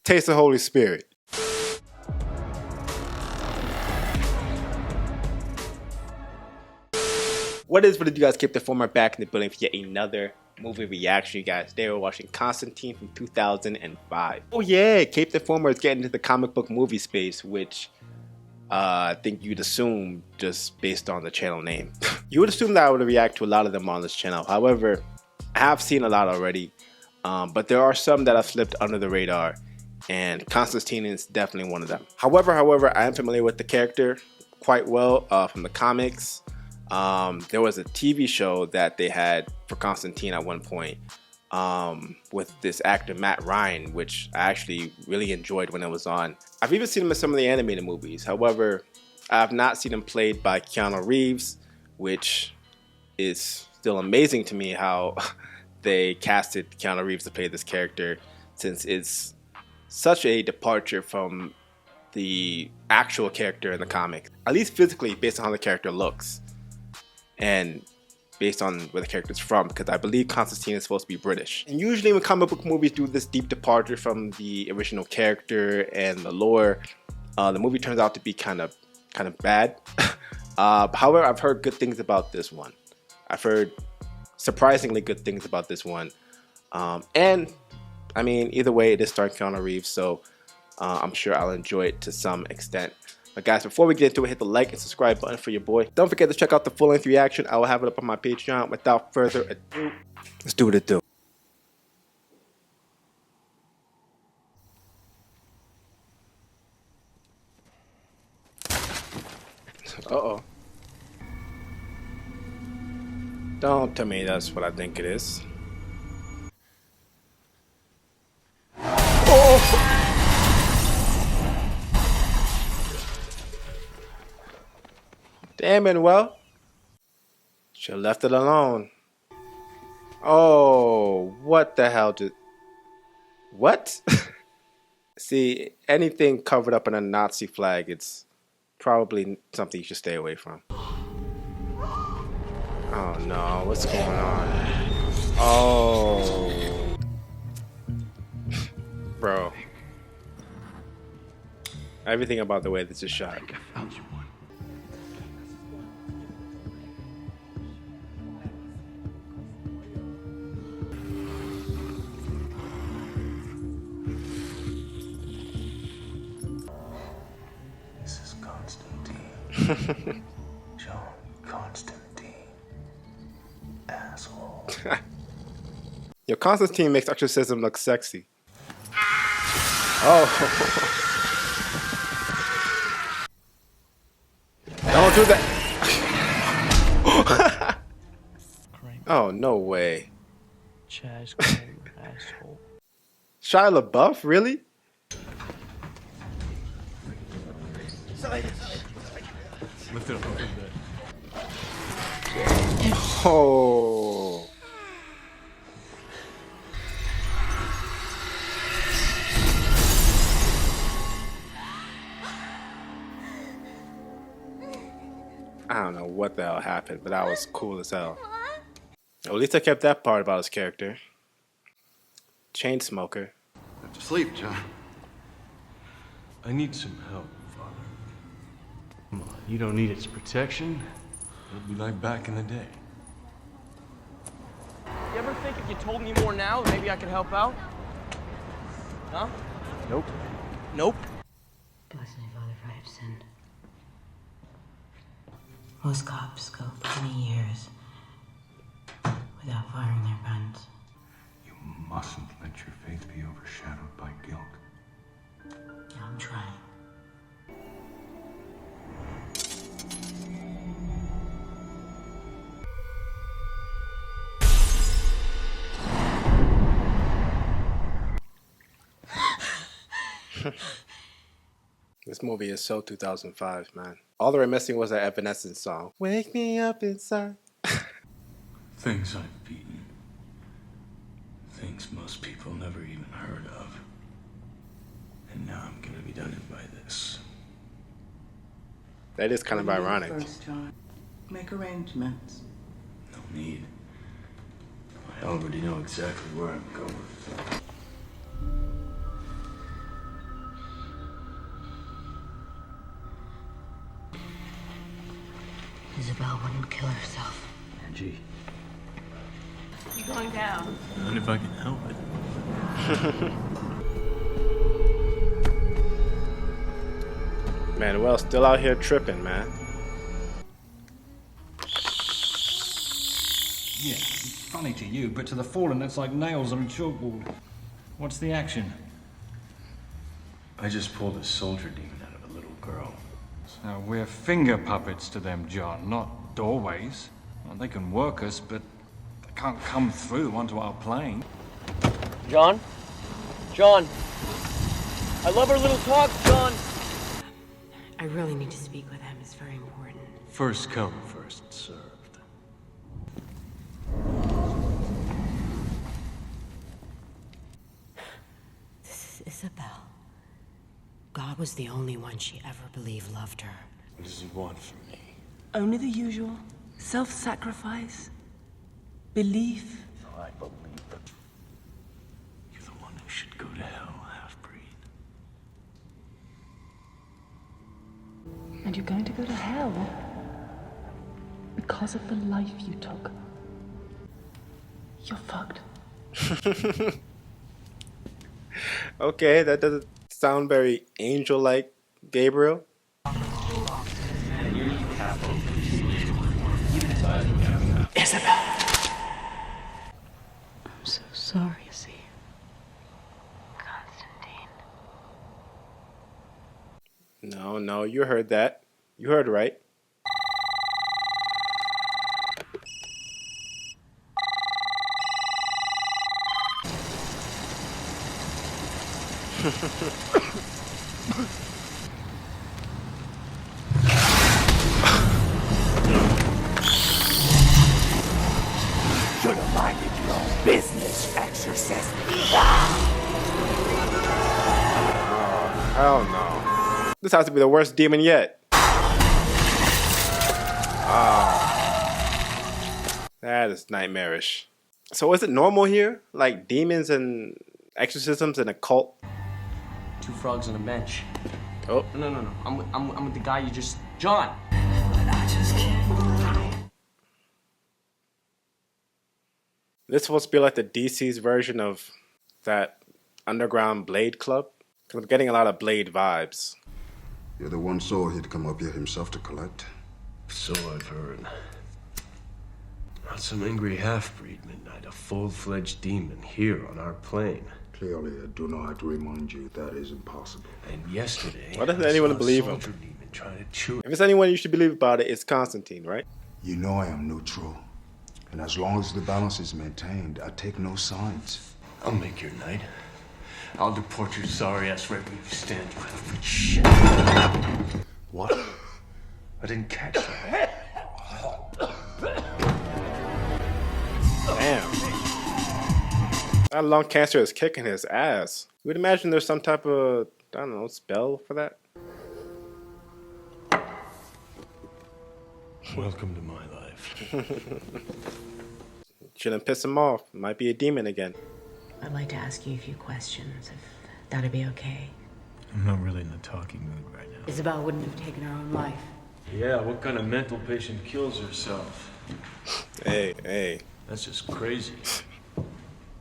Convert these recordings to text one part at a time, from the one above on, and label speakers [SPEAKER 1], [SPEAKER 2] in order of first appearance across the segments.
[SPEAKER 1] Taste the Holy Spirit. What is what did you guys? Keep the former back in the building for yet another movie reaction, you guys. They were watching Constantine from 2005. Oh yeah, Cape the Former is getting into the comic book movie space, which I think you'd assume just based on the channel name. You would assume that I would react to a lot of them on this channel. However, I have seen a lot already, but there are some that have slipped under the radar, and Constantine is definitely one of them. However, I am familiar with the character quite well from the comics. There was a TV show that they had for Constantine at one point with this actor Matt Ryan, which I actually really enjoyed when it was on. I've even seen him in some of the animated movies. However, I have not seen him played by Keanu Reeves, which is still amazing to me how they casted Keanu Reeves to play this character, since it's such a departure from the actual character in the comic, at least physically, based on how the character looks and based on where the character's from, because I believe Constantine is supposed to be British. And usually when comic book movies do this deep departure from the original character and the lore, the movie turns out to be kind of bad. However, I've heard good things about this one. I've heard surprisingly good things about this one. And I mean, either way, it is starring Keanu Reeves, so I'm sure I'll enjoy it to some extent. But guys, before we get into it, hit the like and subscribe button for your boy. Don't forget to check out the full-length reaction. I will have it up on my Patreon. Without further ado, let's do what it do. Uh-oh. Don't tell me that's what I think it is. Oh! Damn it, well, should've left it alone. Oh, what the hell did... What? See, anything covered up in a Nazi flag, it's probably something you should stay away from. Oh no, what's going on? Oh. Bro. Everything about the way this is shot.
[SPEAKER 2] I found you one. This is Constantine. John Constantine. Asshole.
[SPEAKER 1] Yo, Constantine makes exorcism look sexy. Oh. Don't do that. Oh, no way.
[SPEAKER 3] Chaz, asshole.
[SPEAKER 1] Shia LaBeouf, really?
[SPEAKER 2] Lift it up a little bit.
[SPEAKER 1] Oh. I don't know what the hell happened, but that was cool as hell. At least I kept that part about his character. Chain smoker.
[SPEAKER 2] Have to sleep, John.
[SPEAKER 4] I need some help, Father. Come on, you don't need its protection. It'll be like back in the day.
[SPEAKER 3] You ever think if you told me more now, maybe I could help out? Huh?
[SPEAKER 4] Nope.
[SPEAKER 3] Nope.
[SPEAKER 5] Bless me, Father, for I have sinned. Most cops go for many years without firing their guns.
[SPEAKER 2] You mustn't let your faith be overshadowed by guilt.
[SPEAKER 5] I'm trying.
[SPEAKER 1] This movie is so 2005, man. All they were missing was that Evanescence song. Wake me up inside.
[SPEAKER 4] Things I've beaten. Things most people never even heard of. And now I'm gonna be done in by this.
[SPEAKER 1] That is kind of ironic.
[SPEAKER 5] First, John. Make arrangements.
[SPEAKER 4] No need. I already know exactly where I'm going.
[SPEAKER 5] Isabel wouldn't kill herself.
[SPEAKER 4] Angie.
[SPEAKER 6] You going down?
[SPEAKER 4] Not if I can help it.
[SPEAKER 1] Man, well, still out here tripping, man.
[SPEAKER 7] Yeah, it's funny to you, but to the fallen it's like nails on a chalkboard. What's the action?
[SPEAKER 4] I just pulled a soldier demon out of a little girl.
[SPEAKER 7] So we're finger puppets to them, John, not doorways. Well, they can work us, but they can't come through onto our plane.
[SPEAKER 3] John? John! I love our little talk, John!
[SPEAKER 5] I really need to speak with him. It's very important.
[SPEAKER 4] First come, first served.
[SPEAKER 5] This is Isabel. God was the only one she ever believed loved her.
[SPEAKER 4] What does he want from me?
[SPEAKER 6] Only the usual. Self-sacrifice. Belief.
[SPEAKER 4] I believe it. You're the one who should go to hell, half-breed.
[SPEAKER 6] And you're going to go to hell. Because of the life you took. You're fucked.
[SPEAKER 1] Okay, that doesn't sound very angel-like, Gabriel.
[SPEAKER 5] Isabel! I'm so sorry, see. Constantine.
[SPEAKER 1] No, you heard that. You heard right.
[SPEAKER 8] Should have minded your own business, exorcist.
[SPEAKER 1] Hell no. This has to be the worst demon yet. That is nightmarish. So is it normal here? Like demons and exorcisms and a cult?
[SPEAKER 3] Two frogs on a bench.
[SPEAKER 1] Oh.
[SPEAKER 3] No. I'm with the guy you just... John!
[SPEAKER 1] This is supposed to be like the DC's version of that underground Blade club? Because I'm getting a lot of Blade vibes.
[SPEAKER 9] You're the one soul he'd come up here himself to collect.
[SPEAKER 4] So I've heard. Not some angry half-breed midnight, a full-fledged demon here on our plane.
[SPEAKER 9] Clearly, I do not remind you that is impossible.
[SPEAKER 4] And yesterday,
[SPEAKER 1] Why doesn't
[SPEAKER 4] I
[SPEAKER 1] anyone
[SPEAKER 4] saw a
[SPEAKER 1] believe him?
[SPEAKER 4] soldier demon trying to chew
[SPEAKER 1] If it's anyone you should believe about it, it's Constantine, right?
[SPEAKER 9] You know I am neutral. And as long as the balance is maintained, I take no sides.
[SPEAKER 4] I'll make your night. I'll deport your sorry ass right where you stand, you half-breed shit. What? I didn't catch that.
[SPEAKER 1] Damn. That lung cancer is kicking his ass. You would imagine there's some type of, I don't know, spell for that?
[SPEAKER 4] Welcome to my life.
[SPEAKER 1] Shouldn't piss him off. Might be a demon again.
[SPEAKER 5] I'd like to ask you a few questions, if that'd be okay.
[SPEAKER 4] I'm not really in the talking mood right now.
[SPEAKER 5] Isabel wouldn't have taken her own life.
[SPEAKER 4] Yeah, what kind of mental patient kills herself?
[SPEAKER 1] Hey.
[SPEAKER 4] That's just crazy.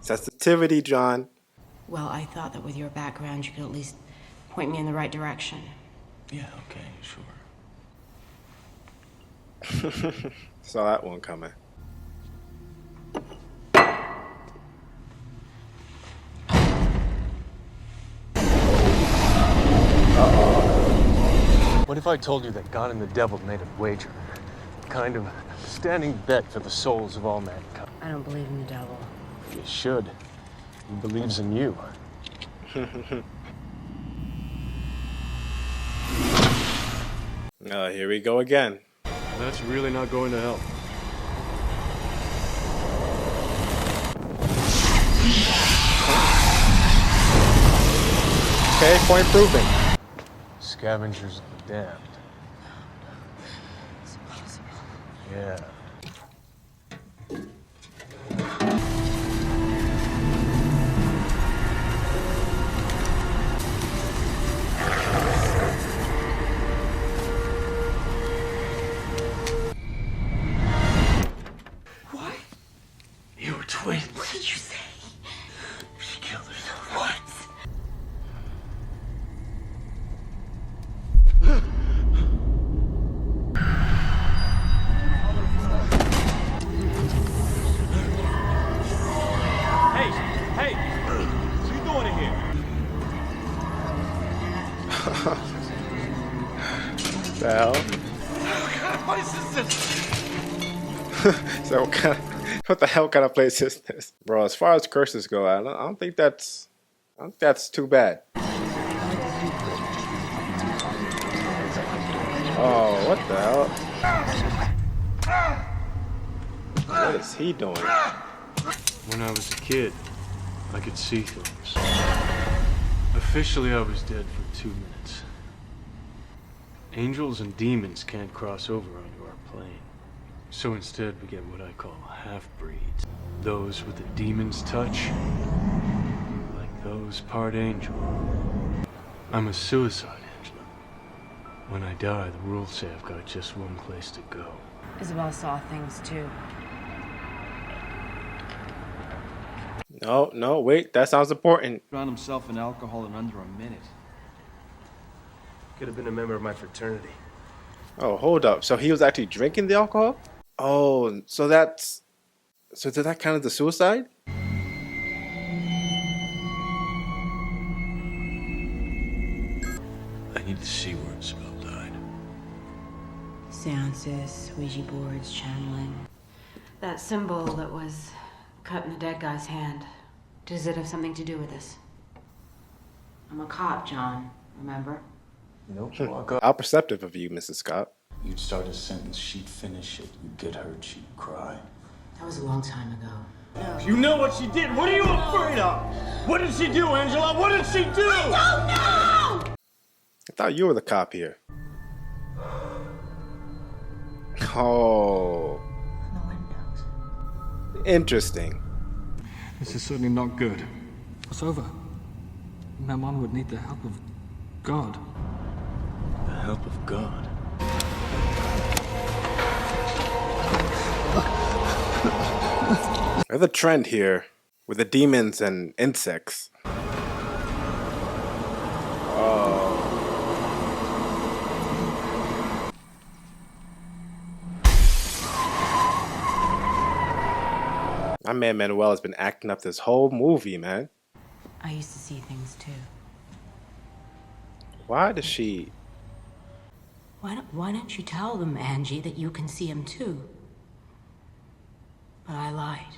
[SPEAKER 1] Sensitivity, John.
[SPEAKER 5] Well, I thought that with your background, you could at least point me in the right direction.
[SPEAKER 4] Yeah, okay, sure.
[SPEAKER 1] Saw that one coming.
[SPEAKER 4] What if I told you that God and the devil made a wager? Kind of standing bet for the souls of all mankind.
[SPEAKER 5] I don't believe in the devil.
[SPEAKER 4] You should. He believes in you.
[SPEAKER 1] Here we go again.
[SPEAKER 4] That's really not going to help.
[SPEAKER 1] Okay, point proven.
[SPEAKER 4] Scavengers of the damned.
[SPEAKER 5] It's impossible.
[SPEAKER 4] Yeah.
[SPEAKER 1] The hell?
[SPEAKER 7] What kind of place is this?
[SPEAKER 1] So what the hell kind of place is this, bro? As far as curses go, I don't think that's too bad. Oh, what the hell? What is he doing?
[SPEAKER 4] When I was a kid, I could see things. Officially, I was dead for 2 minutes. Angels and demons can't cross over onto our plane. So instead, we get what I call half-breeds. Those with a demon's touch, like those part angel. I'm a suicide, Angela. When I die, the rules say I've got just one place to go.
[SPEAKER 6] Isabel saw things too.
[SPEAKER 1] No, wait, that sounds important.
[SPEAKER 10] Found himself in alcohol in under a minute.
[SPEAKER 4] Could have been a member of my fraternity.
[SPEAKER 1] Oh, hold up. So he was actually drinking the alcohol? Oh, so did that count as the suicide?
[SPEAKER 4] I need to see where Isabel died.
[SPEAKER 5] Seances, Ouija boards, channeling.
[SPEAKER 11] That symbol that was cut in the dead guy's hand. Does it have something to do with this?
[SPEAKER 5] I'm a cop, John. Remember?
[SPEAKER 2] Nope. Walk up.
[SPEAKER 1] How perceptive of you, Mrs. Scott.
[SPEAKER 2] You'd start a sentence, she'd finish it. You'd get hurt, she'd cry.
[SPEAKER 5] That was a long time ago.
[SPEAKER 3] You know what she did. What are you afraid of? What did she do, Angela? What did she do?
[SPEAKER 1] I thought you were the cop here. Oh.
[SPEAKER 5] The windows.
[SPEAKER 1] Interesting.
[SPEAKER 7] This is certainly not good. It's over. My mom would need the help of God.
[SPEAKER 4] The help of God.
[SPEAKER 1] There's a trend here with the demons and insects. My man Manuel has been acting up this whole movie, man.
[SPEAKER 5] I used to see things too.
[SPEAKER 1] Why does she...
[SPEAKER 5] Why don't you tell them, Angie, that you can see them too? But I lied.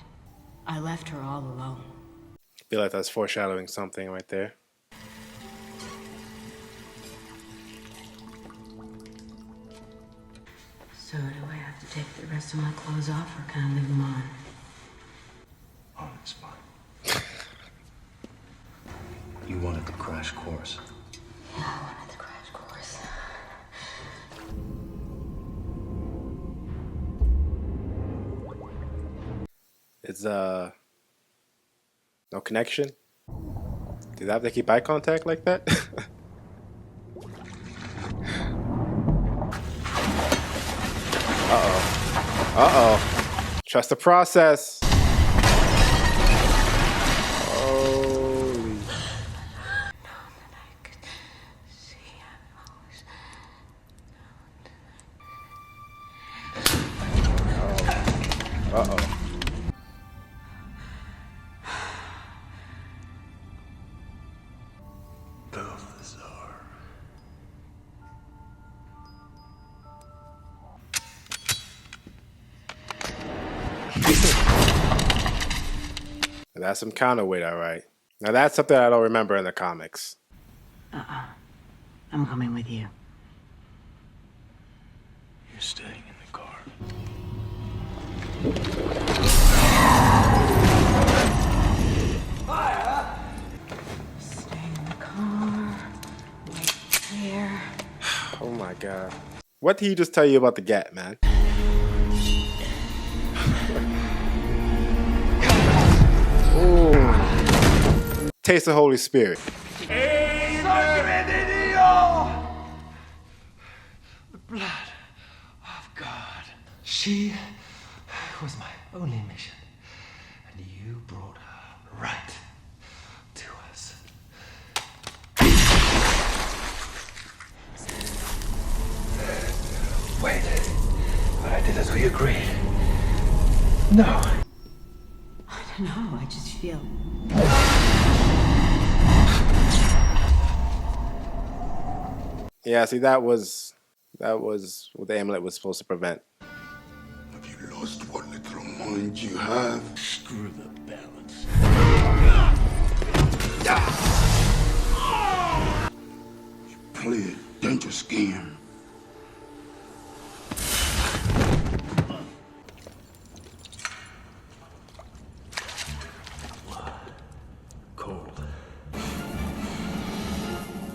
[SPEAKER 5] I left her all alone.
[SPEAKER 1] I feel like that's foreshadowing something right there.
[SPEAKER 5] So do I have to take the rest of my clothes off, or can I leave them on?
[SPEAKER 2] Oh, it's fine. You wanted the crash course.
[SPEAKER 5] Yeah, I wanted the crash course.
[SPEAKER 1] It's no connection? Do they have to keep eye contact like that? Uh-oh. Trust the process. Holy. Uh-oh. That's some counterweight, all right. Now that's something I don't remember in the comics.
[SPEAKER 5] I'm coming with you.
[SPEAKER 4] You're staying in the car.
[SPEAKER 5] Stay in the car. Wait here.
[SPEAKER 1] Oh my god. What did he just tell you about the Gat, man? Ooh. Taste the Holy Spirit.
[SPEAKER 3] The blood of God.
[SPEAKER 10] She was my only mission, and you brought her right to us. Wait, but I did as we agreed. No.
[SPEAKER 5] I don't know, I just feel...
[SPEAKER 1] Yeah, see, that was That was what the amulet was supposed to prevent.
[SPEAKER 9] Have you lost what little mind you have?
[SPEAKER 4] Screw the balance.
[SPEAKER 9] You play a dangerous game.
[SPEAKER 4] Cold.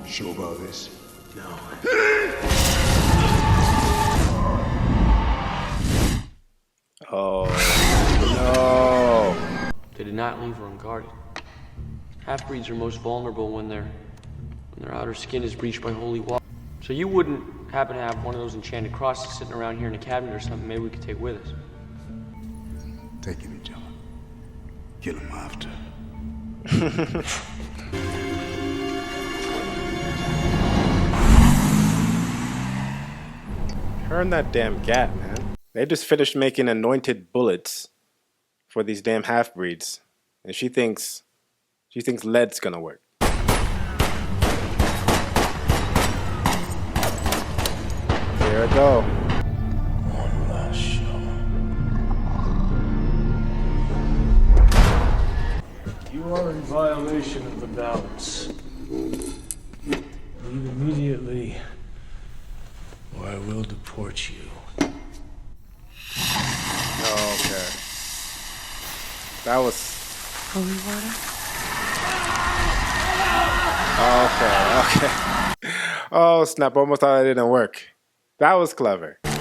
[SPEAKER 9] Sure about this?
[SPEAKER 4] No.
[SPEAKER 1] Oh no!
[SPEAKER 3] They did not leave her unguarded. Half-breeds are most vulnerable when their outer skin is breached by holy water. So you wouldn't happen to have one of those enchanted crosses sitting around here in a cabinet or something maybe we could take with us?
[SPEAKER 9] Take him, John. Kill him after.
[SPEAKER 1] Her and that damn gat, man. They just finished making anointed bullets for these damn half-breeds. And she thinks lead's gonna work. Here I go.
[SPEAKER 4] One last show. You are in violation of the balance. Leave immediately, or I will deport you.
[SPEAKER 1] Oh, okay. That was...
[SPEAKER 11] Holy water?
[SPEAKER 1] Okay. Oh, snap. Almost thought that didn't work. That was clever. Woo!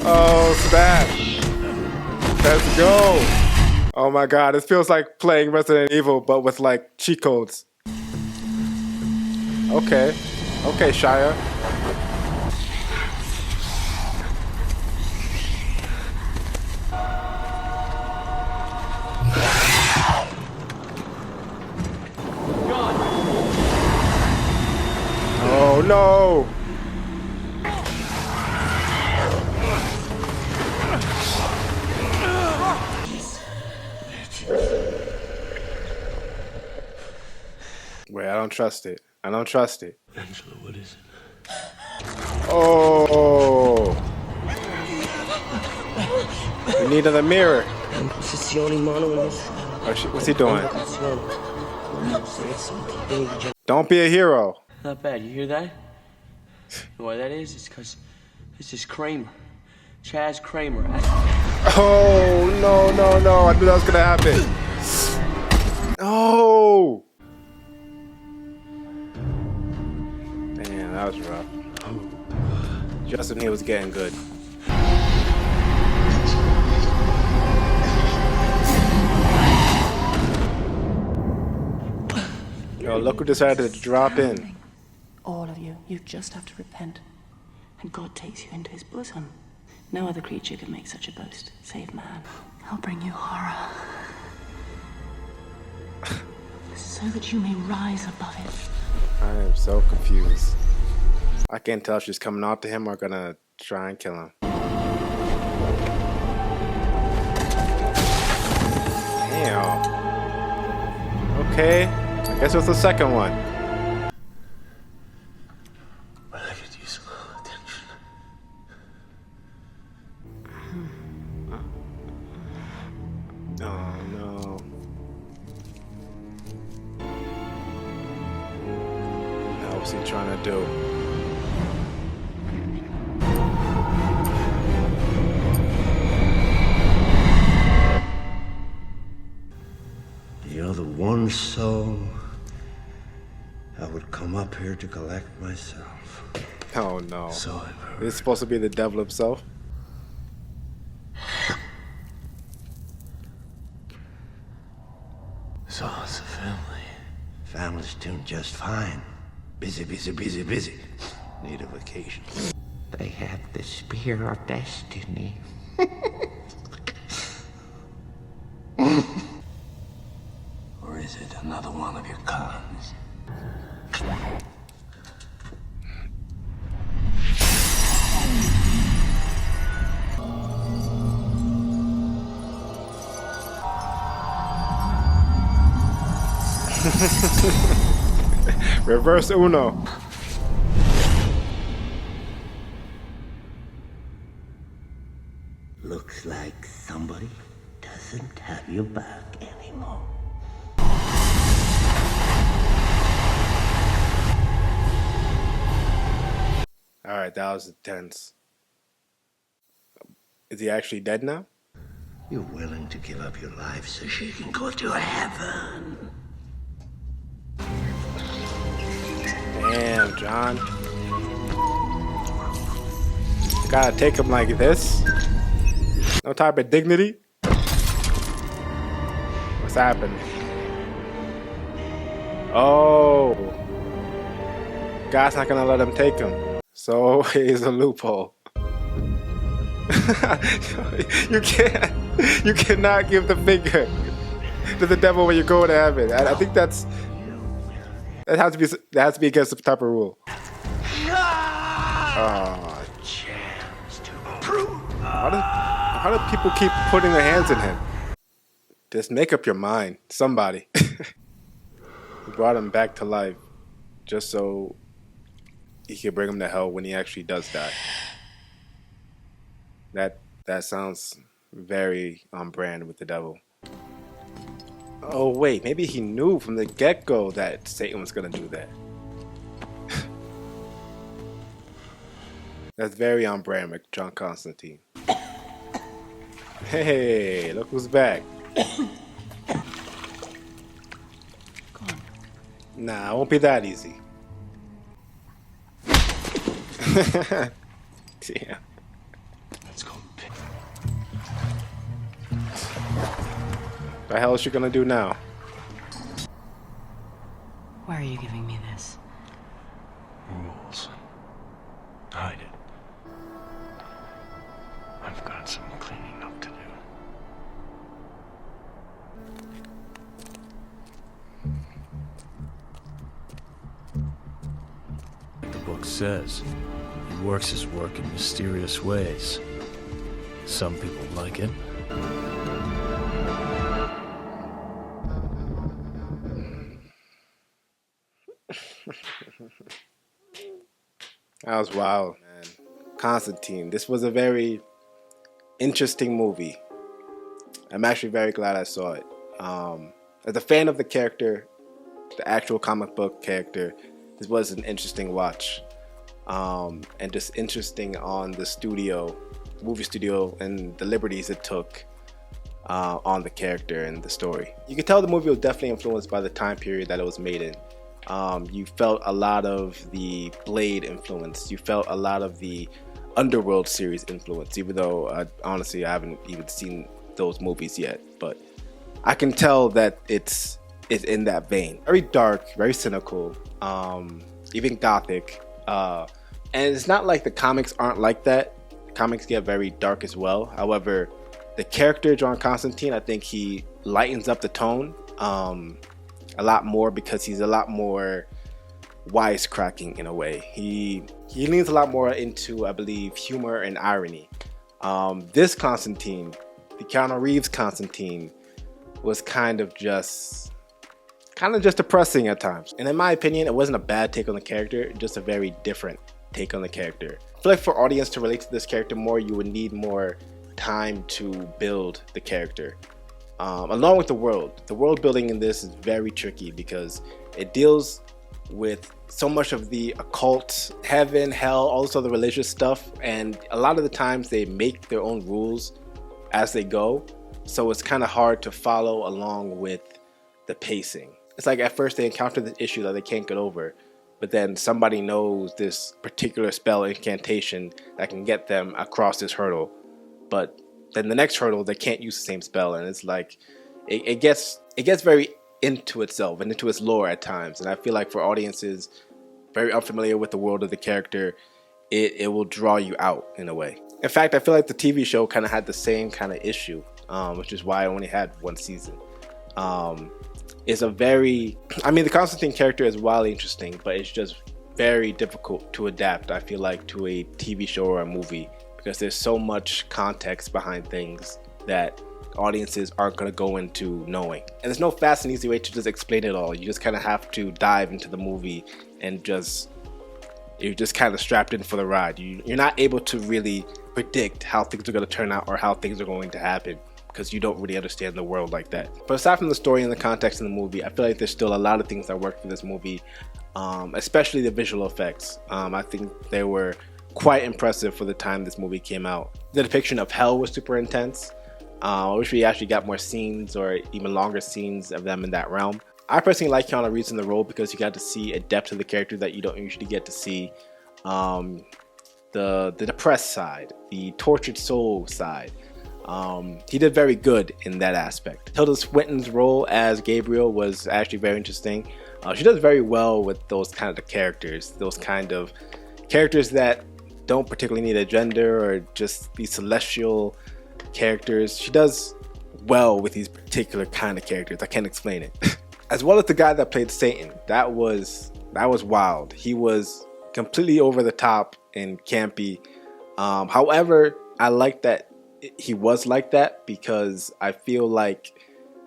[SPEAKER 1] Oh, snap. Let's go. Oh my god, this feels like playing Resident Evil, but with like cheat codes. Okay. Okay, Shia. Oh no! Wait, I don't trust it. I don't trust it.
[SPEAKER 4] Angela, what is it?
[SPEAKER 1] Oh! We need another mirror. What's he doing? Don't be a hero.
[SPEAKER 3] Not bad, you hear that? You know why that is? It's because this is Kramer. Chaz Kramer.
[SPEAKER 1] Oh, no, no, no. I knew that was gonna happen. Oh! Man, that was rough. Justin here was getting good. Yo, look who decided to drop in.
[SPEAKER 5] All of you. You just have to repent. And God takes you into his bosom. No other creature could make such a boast, save man. I'll bring you horror. So that you may rise above it.
[SPEAKER 1] I am so confused. I can't tell if she's coming out to him or gonna try and kill him. Damn. Okay. I guess it was the second one.
[SPEAKER 4] But I could use a little attention.
[SPEAKER 1] Oh no. Now what's he trying to do?
[SPEAKER 12] You're the one soul I would come up here to collect myself.
[SPEAKER 1] Oh no.
[SPEAKER 4] So I've heard.
[SPEAKER 1] This is supposed to be the devil himself?
[SPEAKER 4] So it's a family.
[SPEAKER 12] Family's doing just fine. Busy, busy, busy, busy. Need a vacation.
[SPEAKER 13] They have the spear of destiny.
[SPEAKER 12] Or is it another one of your cons?
[SPEAKER 1] Reverse Uno.
[SPEAKER 12] Looks like somebody doesn't have your back anymore.
[SPEAKER 1] Alright, that was intense. Is he actually dead now?
[SPEAKER 12] You're willing to give up your life so she can go to heaven.
[SPEAKER 1] Damn, John. You gotta take him like this? No type of dignity? What's happening? Oh. God's not gonna let him take him. So here's a loophole. You cannot give the finger to the devil when you go to heaven. I think that has to be against the type of rule. Oh. How do people keep putting their hands in him? Just make up your mind, somebody. He brought him back to life just so he could bring him to hell when he actually does die. That sounds very on brand with the devil. Oh wait, maybe he knew from the get-go that Satan was gonna do that. That's very on brand with John Constantine. Hey, look who's back. Nah, it won't be that easy. Yeah.
[SPEAKER 4] Let's go.
[SPEAKER 1] The hell is she gonna do now?
[SPEAKER 5] Why are you giving me this?
[SPEAKER 4] Rules. Hide it. I've got some cleaning up to do. Like the book says, he works his work in mysterious ways. Some people like it.
[SPEAKER 1] That was wild, man. Constantine. This was a very interesting movie. I'm actually very glad I saw it. As a fan of the character, the actual comic book character, this was an interesting watch. And just interesting on the movie studio, and the liberties it took on the character and the story. You could tell the movie was definitely influenced by the time period that it was made in. You felt a lot of the Blade influence. You felt a lot of the Underworld series influence, even though honestly I haven't even seen those movies yet. But I can tell that it's in that vein. Very dark, very cynical, even gothic. And it's not like the comics aren't like that. The comics get very dark as well. However, the character John Constantine, I think he lightens up the tone a lot more because he's a lot more wisecracking in a way. He leans a lot more into, I believe, humor and irony. This Constantine, the Keanu Reeves Constantine, was kind of just depressing at times. And in my opinion, it wasn't a bad take on the character, just a very different take on the character. I feel like for audience to relate to this character more, you would need more time to build the character. Along with the world building in this is very tricky because it deals with so much of the occult, heaven, hell, all this other religious stuff, and a lot of the times they make their own rules as they go, so it's kind of hard to follow along with the pacing. It's like at first they encounter this issue that they can't get over, but then somebody knows this particular spell incantation that can get them across this hurdle, but then the next hurdle they can't use the same spell, and it's like it gets very into itself and into its lore at times. And I feel like for audiences very unfamiliar with the world of the character, it will draw you out in a way. In fact, I feel like the TV show kind of had the same kind of issue, which is why I only had one season. It's the Constantine character is wildly interesting, but it's just very difficult to adapt, I feel like, to a TV show or a movie, because there's so much context behind things that audiences aren't going to go into knowing. And there's no fast and easy way to just explain it all. You just kind of have to dive into the movie and you're just kind of strapped in for the ride. You're not able to really predict how things are going to turn out or how things are going to happen, because you don't really understand the world like that. But aside from the story and the context in the movie, I feel like there's still a lot of things that work for this movie, especially the visual effects. I think they were quite impressive for the time this movie came out. The depiction of hell was super intense. I wish we actually got more scenes or even longer scenes of them in that realm. I personally like Keanu Reeves in the role because you got to see a depth to the character that you don't usually get to see. The depressed side, the tortured soul side. He did very good in that aspect. Tilda Swinton's role as Gabriel was actually very interesting. She does very well with those kind of characters, that don't particularly need a gender or just these celestial characters. She does well with these particular kind of characters. I can't explain it. As well as the guy that played Satan, that was wild. He was completely over the top and campy. However, I like that he was like that, because I feel like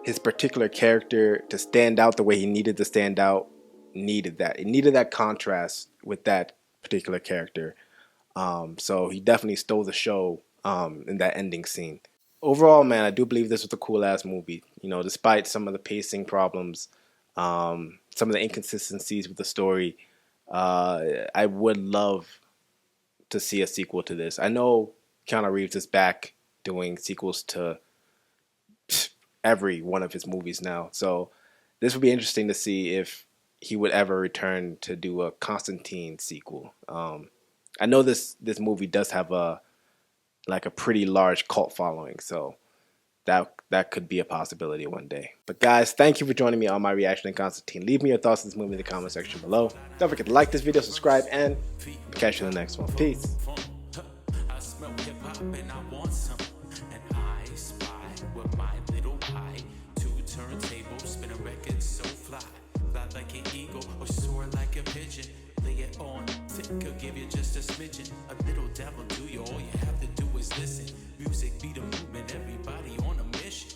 [SPEAKER 1] his particular character, to stand out the way he needed to stand out, needed that. It needed that contrast with that particular character. So he definitely stole the show in that ending scene. Overall, man, I do believe this was a cool ass movie. You know, despite some of the pacing problems, some of the inconsistencies with the story, I would love to see a sequel to this. I know Keanu Reeves is back doing sequels to every one of his movies now, so this would be interesting to see if he would ever return to do a Constantine sequel. I know this movie does have a pretty large cult following, so that could be a possibility one day. But guys, thank you for joining me on my reaction to Constantine. Leave me your thoughts on this movie in the comment section below. Don't forget to like this video, subscribe, and catch you in the next one. Peace.
[SPEAKER 14] Could give you just a smidgen, a little devil do you. All you have to do is listen. Music be the movement, everybody on a mission.